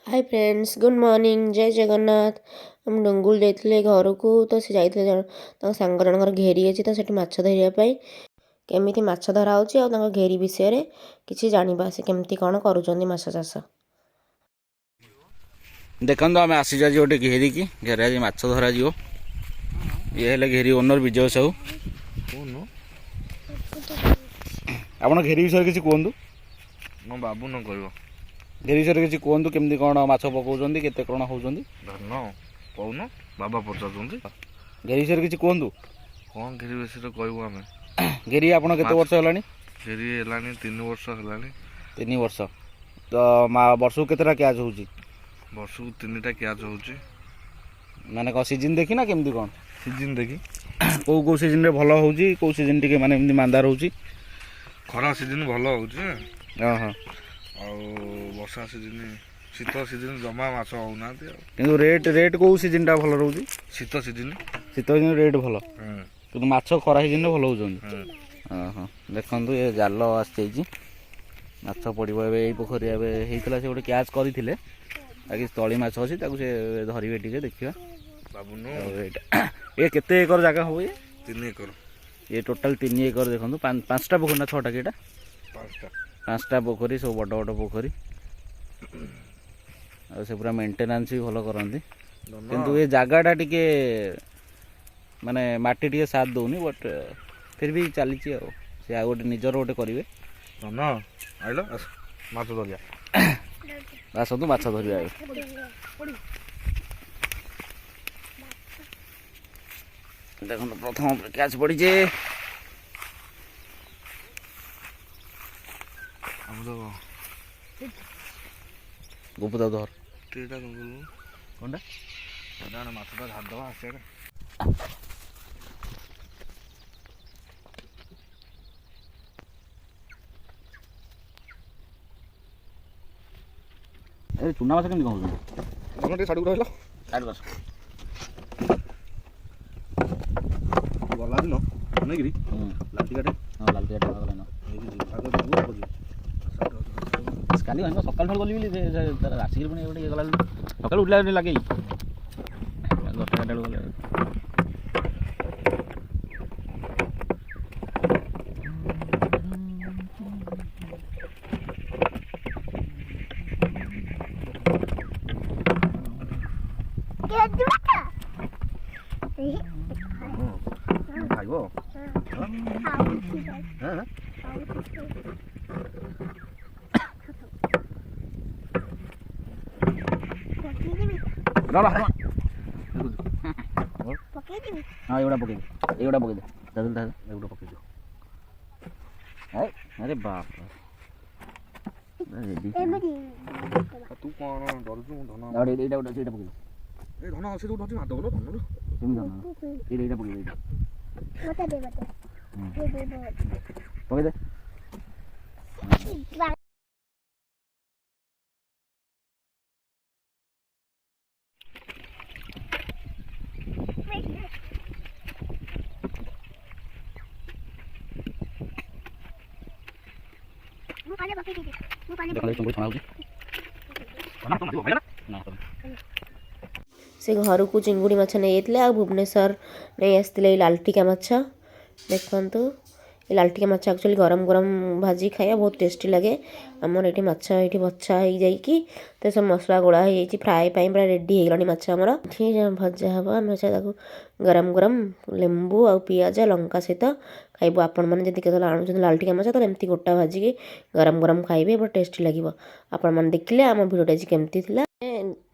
Hi friends good morning जय जगन्नाथ। हम डंगुल जाइए घर को तो सी जाते सांग जनकर घेरी अच्छी तो सीठी माछ धरवाई केमी माछ धरा हो घेरी विषय रे किसी जाना से केमती कौन कर चाष। देखो आम आसी आज गोटे घेरी की घेर आज माछ धरा ये है घेरी ओनर विजय साहू आप घेरी विषय किसी कहतु मो बाबू न कह घेरी विषय किसी कहतु केमती कौन माछ पकाउछन केते कौन होउछन धन कौन बाबा पचार घेरी विषय किसी कहतु कौन घेरी विषय कहू आम घेरी आप केते वर्ष होलानी घेरी है 3 वर्ष है 3 वर्ष तो वर्ष को केतेटा कैच होउची वर्ष को 3टा कैच हो माने कौन सीजन देखी ना केमती कौन सीजन देखी कौ कौ सीजन रे भल होउची कौ सीजन टिके माने एमती मांदा रहउची खरा सीजन भल होउची हां आ वर्षा सीजन शीत सीजन जमा माछ होना किंतु रेट रेट कौ सीजन टा भल रहउची शीत सीजन रेट भल किंतु माछ खरा सीजन रे भल होउछन हां देखंतु ये जाल आसी माछ पड़ो ए पोखरी होता से गोटे कैच करते बाकी तली माछ अच्छी से धरवे टे देखा बाबू ये केते एकर जगह हो ये 3 एकर ये टोटाल 3 एकर देखो 5टा पोखरी ना 6टा कि 5टा पोखरी सब बड़ बड़ पोखरी से पूरा मेंटेनेंस भी भल करती किंतु ये जगहटा टिके माने माटी टिके साथ दौनी बट फिर भी चली से आ गोटे निजर गोटे करेंगे आइल माछ धरिया आसतु माछ धरिया देख प्रथम कैच पड़ी गोपदा धर कौनटा माछटा झाड़दे आसे ए चुना माछ केमती कहूँ छाड़ रहा साइड बस गला दिन नहीं लाठी काटे हाँ लाल टिकेट काली सकाल गली आसिक पुणी गोटे गला सकाल उठला लगे 10टा गले खाइबो हाँ एगुड़ा पकड़ दे एगुड़ा पकड़ दो अरे बाप तू कौन डरुचु धन एटा पकड़ ए धन से जो धरती मार दबलो धन एटा पकड़ दे पकड़ दे से घर को चिंगुड़ी माछ नहीं आ भुवनेश्वर नहीं आसते लालटिका माछ देखु ये लालटिका माछ एक्चुअली गरम गरम भाजी खाया बहुत टेस्टी लगे आमर ये माछ ये बछा हो जाइए तो सब मसला गोला हो फ्राए पूरा रेडी हो माछ आमर भजा हम आम गरम गरम लेंबू आ पियाज लंका सहित खाइबू आपण मैंने जब केतल आणुन लालटिका माछ तो एमती गोटा भाजिकी गरम गरम खाइबे बहुत टेस्टी लगे आपण मैंने देखिले आम भिडियोटा केमती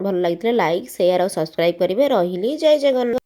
भल लगी लाइक शेयर और सब्सक्राइब करेंगे रही जय जगन्नाथ।